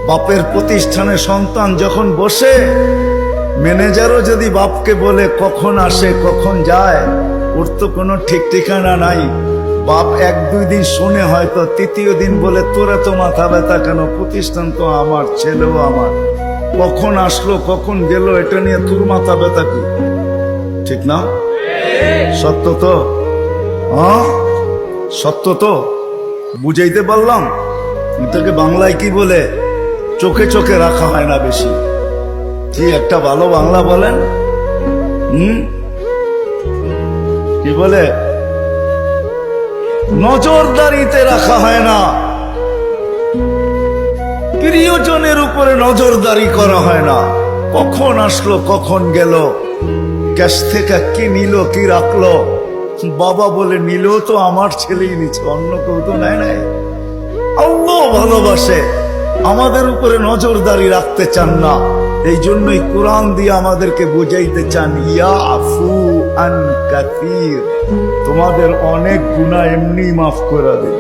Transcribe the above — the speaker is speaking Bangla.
বাপের প্রতিষ্ঠানে সন্তান যখন বসে, ম্যানেজারও যদি বাপকে বলে কখন আসে কখন যায়, ওর তো কোনো ঠিক ঠিকানা নাই। বাপ এক দুই দিন শুনে হয়তো তৃতীয় দিন বলে তোরা তো মাথা ব্যথা কেন, প্রতিষ্ঠান তো আমার, ছেলেও আমার, কখন আসলো কখন গেল এটা নিয়ে তোর মাথা ব্যথা কি? ঠিক না? সত্য তো? হ্যাঁ সত্য তো? বুঝাইতে পারলাম? এটাকে বাংলায় কি বলে? চোখে চোখে রাখা হয় না বেশি। কি একটা ভালো বাংলা বলেন? কি বলে? নজরদারিতে রাখা হয় না, প্রিয়জনের উপরে নজরদারি করা হয় না। কখন আসলো কখন গেল, ক্যাশ থেকে কি নিল কি রাখলো, বাবা বলে নিল তো আমার ছেলেই নিচ্ছে, অন্য কেউ তো নেয় নাই। আল্লাহ ভালোবাসে, আমাদের উপরে নজরদারি রাখতে চান না। এই জন্যই কোরআন দিয়ে আমাদেরকে বুঝাইতে চান, ইয়াফু আন কাসীর, তোমাদের অনেক গুনাহ এমনি মাফ করে দিন।